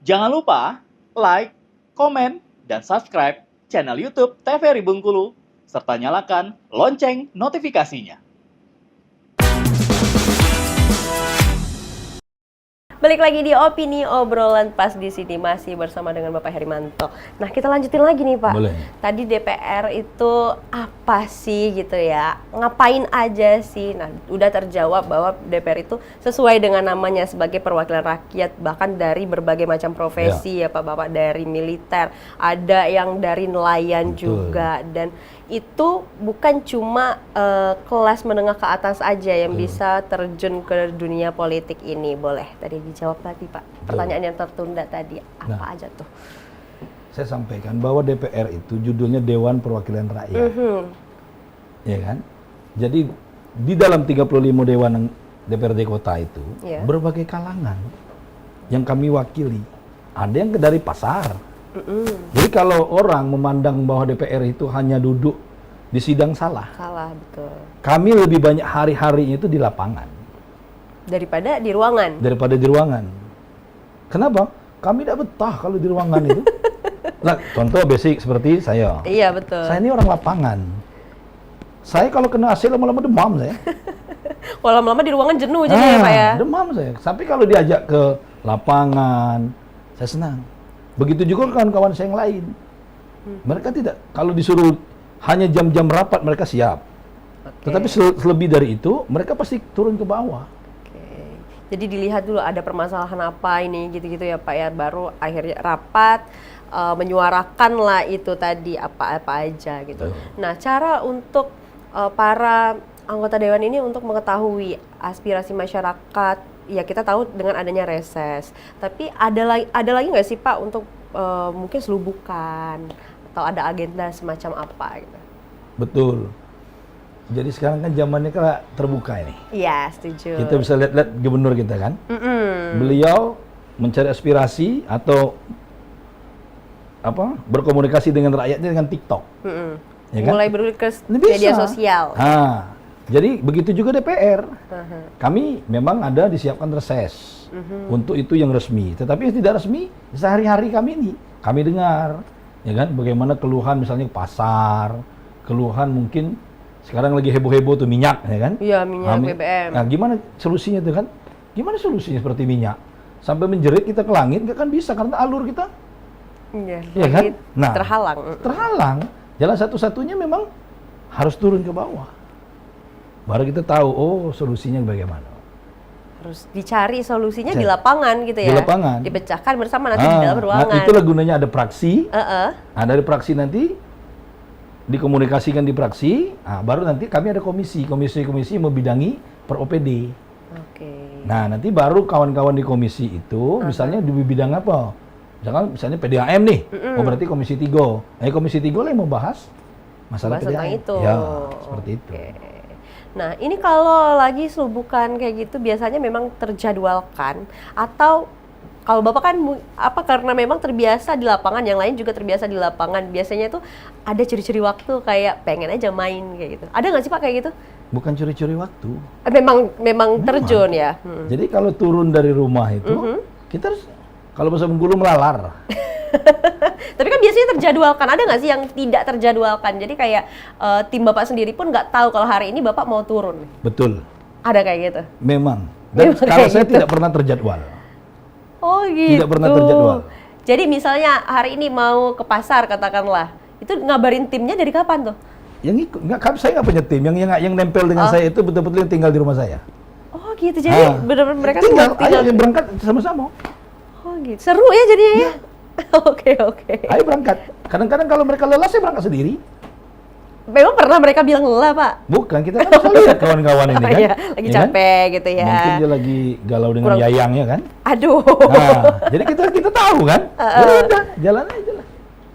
Jangan lupa like, komen, dan subscribe channel YouTube TVRI Bengkulu, serta nyalakan lonceng notifikasinya. Balik lagi di Opini Obrolan Pas di sini masih bersama dengan Bapak Herimanto. Nah, kita lanjutin lagi nih, Pak. Boleh. Tadi DPR itu apa sih gitu ya? Ngapain aja sih? Nah, udah terjawab bahwa DPR itu sesuai dengan namanya sebagai perwakilan rakyat, bahkan dari berbagai macam profesi ya Pak, Bapak, dari militer, ada yang dari nelayan juga, dan itu bukan cuma kelas menengah ke atas aja yang bisa terjun ke dunia politik ini. Boleh tadi dijawab tadi, Pak, pertanyaan yang tertunda tadi apa aja tuh? Saya sampaikan bahwa DPR itu judulnya Dewan Perwakilan Rakyat, ya kan? Jadi di dalam 35 Dewan DPRD Kota itu berbagai kalangan yang kami wakili. Ada yang dari pasar. Jadi kalau orang memandang bahwa DPR itu hanya duduk di sidang salah, Betul. kami lebih banyak hari-hari itu di lapangan Daripada di ruangan. Kenapa? Kami tidak betah kalau di ruangan itu. Nah, contoh basic seperti saya. Iya, betul. Saya ini orang lapangan. Saya kalau kena AC lama-lama demam saya. Kalau lama-lama di ruangan jenuh jadi ya, Pak ya. Demam saya. Tapi kalau diajak ke lapangan, saya senang. Begitu juga kawan-kawan saya yang lain. Mereka tidak. Kalau disuruh hanya jam-jam rapat mereka siap. Tetapi selebih dari itu mereka pasti turun ke bawah. Jadi dilihat dulu ada permasalahan apa ini gitu-gitu ya Pak ya, baru akhirnya rapat menyuarakan lah itu tadi apa-apa aja gitu. Nah, cara untuk para anggota dewan ini untuk mengetahui aspirasi masyarakat, ya kita tahu dengan adanya reses. Tapi ada lagi nggak sih Pak untuk mungkin selubukan atau ada agenda semacam apa gitu? Betul. Jadi sekarang kan zamannya kan terbuka ini. Iya, setuju. Kita bisa lihat gubernur kita kan. Beliau mencari aspirasi atau berkomunikasi dengan rakyatnya dengan TikTok. Ya kan? Mulai beralih ke media sosial. Jadi begitu juga DPR. Kami memang ada disiapkan reses untuk itu yang resmi. Tetapi yang tidak resmi sehari-hari kami ini kami dengar, ya kan? Bagaimana keluhan misalnya pasar, keluhan mungkin sekarang lagi heboh-heboh tuh minyak, ya kan? Iya, minyak BBM. Nah, gimana solusinya tuh kan? Gimana solusinya seperti minyak? Sampai menjerit kita ke langit, nggak kan bisa karena alur kita, ya kan? Nah, terhalang. Jalan satu-satunya memang harus turun ke bawah. Baru kita tahu, oh solusinya bagaimana. Harus dicari solusinya di lapangan gitu ya. Di lapangan. Dipecahkan bersama nanti di dalam ruangan. Nah, itulah gunanya ada praksi. Nah, dari praksi nanti dikomunikasikan di praksi, baru nanti kami ada komisi yang membidangi per OPD. Nah, nanti baru kawan-kawan di komisi itu, misalnya di bidang apa? Misalnya PDAM nih, berarti komisi 3. Nah, komisi 3 lah yang membahas masalah PDAM. Itu. Ya, seperti itu. Nah, ini kalau lagi selubukan kayak gitu, biasanya memang terjadwalkan atau kalau Bapak kan karena memang terbiasa di lapangan, yang lain juga terbiasa di lapangan. Biasanya tuh ada curi-curi waktu kayak pengen aja main kayak gitu. Ada nggak sih Pak kayak gitu? Bukan curi-curi waktu. Memang terjun ya. Jadi kalau turun dari rumah itu, kita harus kalau bahasa Bengkulu melalar. Tapi kan biasanya terjadwalkan. Ada nggak sih yang tidak terjadwalkan? Jadi kayak tim Bapak sendiri pun nggak tahu kalau hari ini Bapak mau turun. Betul. Ada kayak gitu? Memang. Dan kalau saya tidak pernah terjadwal. Oh gitu. Tidak pernah terjadwal. Jadi misalnya hari ini mau ke pasar katakanlah, itu ngabarin timnya dari kapan tuh? Yang ikut, saya nggak punya tim. Yang nempel dengan saya itu betul-betul yang tinggal di rumah saya. Oh gitu. Jadi benar-benar mereka tinggal. Ayo berangkat sama-sama. Oh gitu. Seru ya jadinya ya. Oke. Ayo berangkat. Kadang-kadang kalau mereka lelah saya berangkat sendiri. Memang pernah mereka bilang lelah, Pak? Bukan, kita kan bisa lihat kawan-kawan ini kan. Iya, lagi capek gitu ya. Mungkin dia lagi galau dengan yayangnya kan. Aduh. Nah, jadi kita tahu kan. Ya udah, jalan aja lah.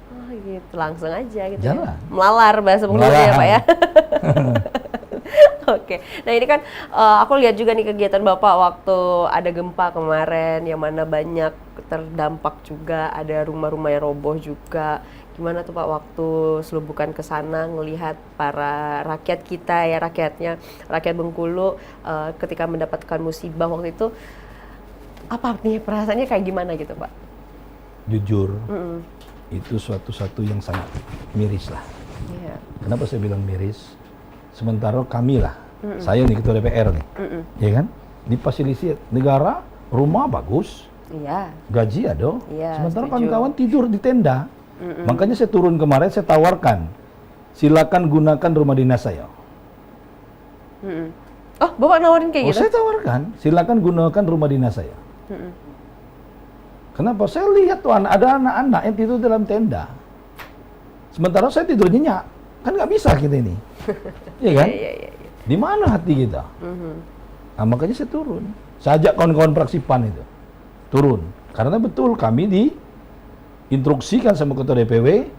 Oh gitu, langsung aja gitu. Jalan. Melalar bahasa Bengkulunya ya, Pak ya. Oke. Nah, ini kan aku lihat juga nih kegiatan Bapak waktu ada gempa kemarin yang mana banyak terdampak juga, ada rumah-rumah yang roboh juga. Gimana tuh Pak waktu selubukan ke sana ngelihat para rakyat kita ya, rakyat Bengkulu ketika mendapatkan musibah waktu itu, apa nih perasaannya kayak gimana gitu Pak? jujur, itu suatu yang sangat miris lah. Iya. Kenapa saya bilang miris? Sementara kami lah, saya nih ketua DPR nih, ya kan? Difasilitasi negara, rumah bagus, Iya. gaji ada, Iya, sementara setuju. kawan-kawan tidur di tenda. Makanya saya turun kemarin, saya tawarkan, silakan gunakan rumah dinas saya. Oh, Bapak nawarin kayak gitu? Saya tawarkan, silakan gunakan rumah dinas saya. Kenapa? Saya lihat tuh ada anak-anak yang tidur dalam tenda. Sementara saya tidur nyenyak. Kan nggak bisa kita ini. Iya kan? Iya. Di mana hati kita? Nah, makanya saya turun. Saya ajak kawan-kawan fraksi PAN itu. Turun. Karena betul kami diinstruksikan sama Ketua DPW,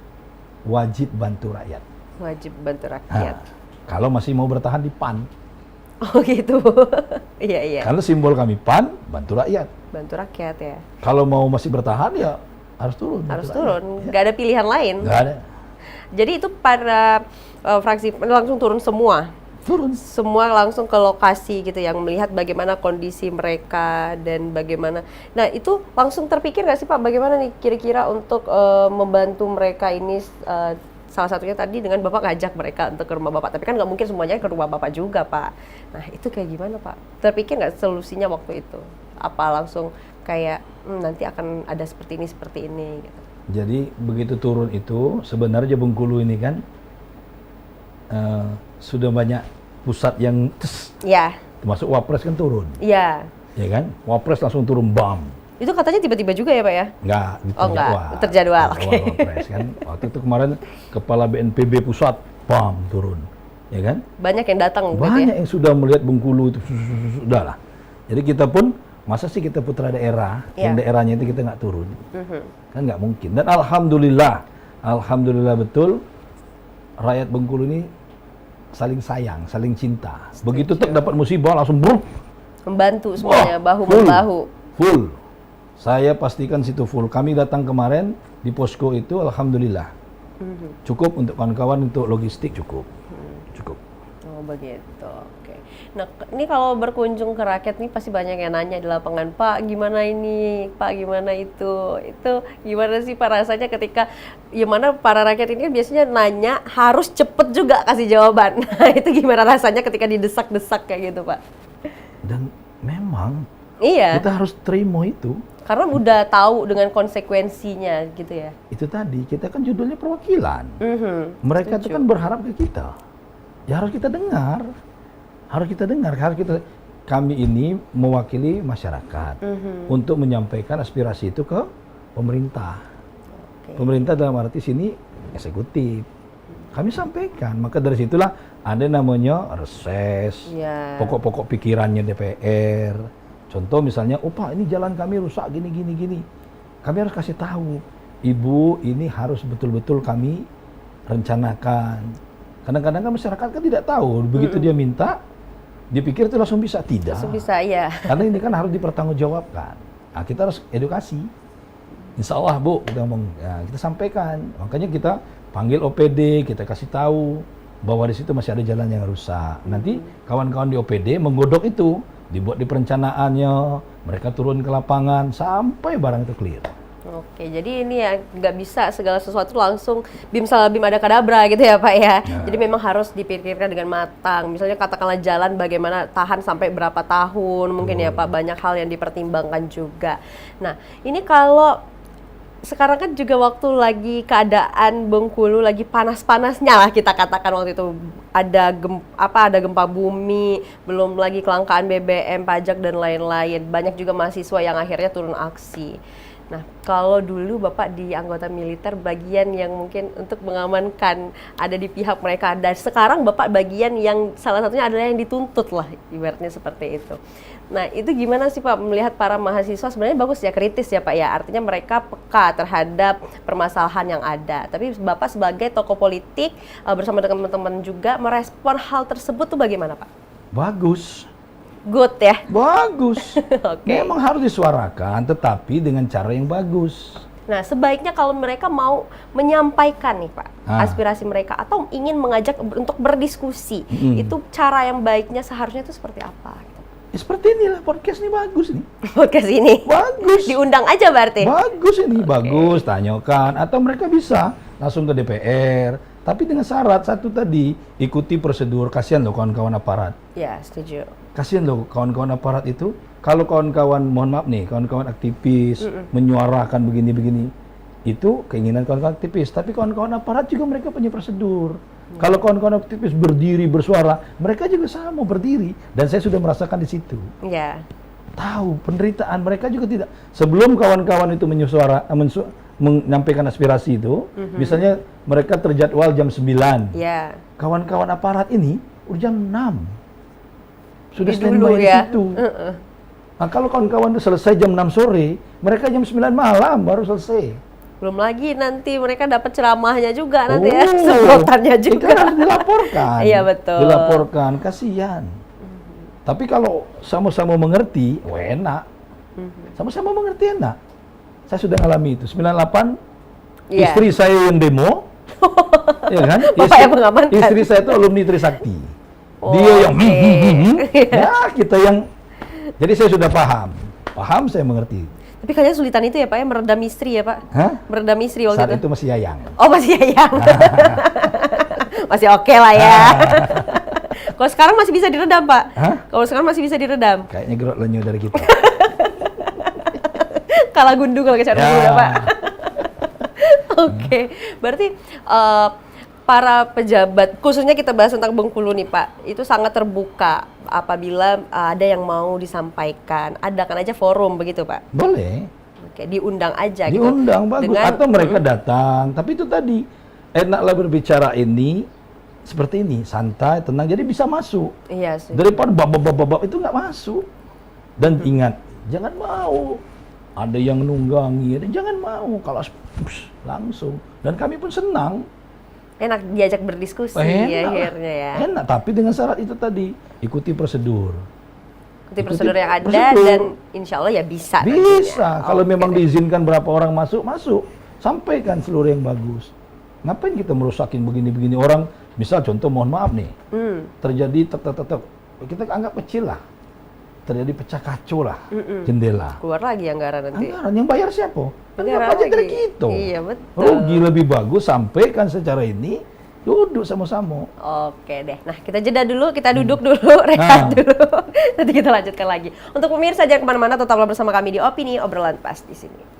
wajib bantu rakyat. Wajib bantu rakyat. Nah, kalau masih mau bertahan di PAN. Oh gitu. Iya. Karena simbol kami PAN, bantu rakyat. Bantu rakyat ya. Kalau mau masih bertahan ya harus turun. Harus bantu turun. rakyat. Nggak ada pilihan lain. Nggak ada. Jadi itu para fraksi langsung turun semua. Turun. Semua langsung ke lokasi gitu yang melihat bagaimana kondisi mereka dan bagaimana. Nah itu langsung terpikir nggak sih Pak bagaimana nih kira-kira untuk membantu mereka ini salah satunya tadi dengan Bapak ngajak mereka untuk ke rumah Bapak. Tapi kan nggak mungkin semuanya ke rumah Bapak juga Pak. Nah itu kayak gimana Pak? Terpikir nggak solusinya waktu itu? Apa langsung kayak nanti akan ada seperti ini gitu? Jadi begitu turun itu sebenarnya Bengkulu ini kan sudah banyak pusat yang Ya. termasuk Wapres kan turun, Iya. ya kan? Wapres langsung turun bam. Itu katanya tiba-tiba juga ya Pak ya? Enggak, Oh, enggak, terjadwal, oke. Wapres kan. Waktu itu kemarin Kepala BNPB pusat bam turun, ya kan? Banyak yang datang gitu Banyak ya? yang sudah melihat Bengkulu itu sudah lah. Jadi kita pun masa sih kita putra daerah yang daerahnya itu kita nggak turun, kan nggak mungkin. Dan alhamdulillah betul rakyat Bengkulu ini saling sayang, saling cinta. Begitu dapat musibah langsung bruk. Membantu semuanya, bahu full, membahu. Full. Saya pastikan situ full. Kami datang kemarin di posko itu alhamdulillah. Cukup untuk kawan-kawan untuk logistik cukup. Cukup. Oh begitu, oke. Nah ini kalau berkunjung ke rakyat nih pasti banyak yang nanya di lapangan, Pak gimana ini, Pak gimana itu gimana sih Pak rasanya ketika, ya mana para rakyat ini kan biasanya nanya harus cepet juga kasih jawaban. Nah itu gimana rasanya ketika didesak-desak kayak gitu Pak? Dan memang Iya. kita harus terima itu. Karena udah tahu dengan konsekuensinya gitu ya. Itu tadi, kita kan judulnya perwakilan. Mereka itu kan berharap ke kita. Ya harus kita dengar. Kami ini mewakili masyarakat untuk menyampaikan aspirasi itu ke pemerintah. Pemerintah dalam arti sini eksekutif. Kami sampaikan, maka dari situlah ada namanya reses, pokok-pokok pikirannya DPR. Contoh misalnya, oh Pak ini jalan kami rusak gini. Kami harus kasih tahu, Ibu ini harus betul-betul kami rencanakan. Kadang-kadang kan masyarakat kan tidak tahu, begitu dia minta, dia pikir itu langsung bisa. Tidak. Langsung bisa, iya. Karena ini kan harus dipertanggungjawabkan. Nah, kita harus edukasi. Insya Allah Bu, kita ngomong, ya, kita sampaikan. Makanya kita panggil OPD, kita kasih tahu bahwa di situ masih ada jalan yang rusak. Nanti kawan-kawan di OPD menggodok itu, dibuat di perencanaannya, mereka turun ke lapangan sampai barang itu clear. Oke, jadi ini ya nggak bisa segala sesuatu langsung bim salah bim ada kadabra gitu ya Pak ya. Jadi memang harus dipikirkan dengan matang. Misalnya katakanlah jalan bagaimana tahan sampai berapa tahun mungkin ya Pak, banyak hal yang dipertimbangkan juga. Nah ini kalau sekarang kan juga waktu lagi keadaan Bengkulu lagi panas-panasnya lah kita katakan, waktu itu ada gempa bumi, belum lagi kelangkaan BBM, pajak dan lain-lain. Banyak juga mahasiswa yang akhirnya turun aksi. Nah, kalau dulu Bapak di anggota militer bagian yang mungkin untuk mengamankan ada di pihak mereka, dan sekarang Bapak bagian yang salah satunya adalah yang dituntut lah, ibaratnya seperti itu. Nah, itu gimana sih Pak melihat para mahasiswa sebenarnya bagus ya, kritis ya Pak ya, artinya mereka peka terhadap permasalahan yang ada. Tapi Bapak sebagai tokoh politik bersama dengan teman-teman juga merespon hal tersebut tuh bagaimana Pak? Bagus. Good ya? Bagus. Okay. Memang harus disuarakan, tetapi dengan cara yang bagus. Nah, sebaiknya kalau mereka mau menyampaikan nih Pak, aspirasi mereka atau ingin mengajak untuk berdiskusi, itu cara yang baiknya seharusnya itu seperti apa? seperti inilah podcast ini bagus nih. Podcast ini. Bagus. Diundang aja berarti. Bagus ini, bagus, tanyakan. Atau mereka bisa langsung ke DPR. Tapi dengan syarat satu tadi, ikuti prosedur. Kasihan loh kawan-kawan aparat. Ya, setuju. Kasihan loh kawan-kawan aparat itu. Kalau kawan-kawan, mohon maaf nih, kawan-kawan aktivis menyuarakan begini-begini, itu keinginan kawan-kawan aktivis. Tapi kawan-kawan aparat juga mereka punya prosedur. Kalau kawan-kawan aktivis berdiri, bersuara, mereka juga sama berdiri. Dan saya sudah merasakan di situ. Ya. Tahu penderitaan mereka juga tidak. Sebelum kawan-kawan itu menyampaikan aspirasi itu, misalnya mereka terjadwal jam 9. Ya. Kawan-kawan aparat ini udah jam 6. Sudah Di standby dulu di ya. situ. Nah, kalau kawan-kawan itu selesai jam 6 sore, mereka jam 9 malam baru selesai. Belum lagi nanti mereka dapat ceramahnya juga nanti Oh, ya, semprotannya itu juga. harus dilaporkan. Iya, betul. Dilaporkan, kasihan. Tapi kalau sama-sama mengerti, enak. Sama-sama mengerti enak. Saya sudah ngalami itu. 98, Iya. istri saya yang demo. Ya kan? Bapak yang mengamankan. Istri saya itu alumni Trisakti. Oh, Dia yang oke. ya kita yang. Jadi saya sudah paham. Paham, saya mengerti. Tapi kayaknya sulitan itu ya Pak ya, meredam istri ya Pak? Hah? Meredam istri waktu Saat itu? itu masih Yayang. Oh masih Yayang. Masih oke lah ya. Kalau sekarang masih bisa diredam Pak? Hah? Kalau sekarang masih bisa diredam? Kayaknya gerot lenyo dari kita. Kalah gundu kalau kecaran Ya. muda Pak. Oke, berarti para pejabat, khususnya kita bahas tentang Bengkulu nih Pak, itu sangat terbuka apabila ada yang mau disampaikan. Adakan aja forum begitu Pak? Boleh. Oke, diundang aja gitu. Diundang bagus. Dengan- Atau mereka datang. Tapi itu tadi enaklah berbicara ini seperti ini, santai, tenang. Jadi bisa masuk. Iya sih. Daripada babak itu nggak masuk. Dan ingat, jangan mau ada yang nunggangi. Jangan mau kalau langsung. Dan kami pun senang. Enak diajak berdiskusi ya akhirnya ya. Enak. Tapi dengan syarat itu tadi, ikuti prosedur. Ikuti prosedur yang ada prosedur. dan insya Allah ya bisa. Bisa. nantinya. Kalau Oke memang deh. diizinkan berapa orang masuk, masuk. Sampaikan seluruh yang bagus. Ngapain kita merusakin begini-begini orang? Misal contoh, mohon maaf nih, terjadi tetap kita anggap kecil lah. Terjadi pecah kaca lah, jendela. Keluar lagi anggaran nanti. Anggaran yang bayar siapa? Negara Anggap aja dari lagi. kita. Iya, betul. Rugi lebih bagus sampaikan secara ini, duduk sama-sama. Oke deh. Nah kita jeda dulu, kita duduk dulu, rehat Nah. dulu. Nanti kita lanjutkan lagi. Untuk pemirsa jangan kemana-mana, tetaplah bersama kami di Opini Obrolan Pas di sini.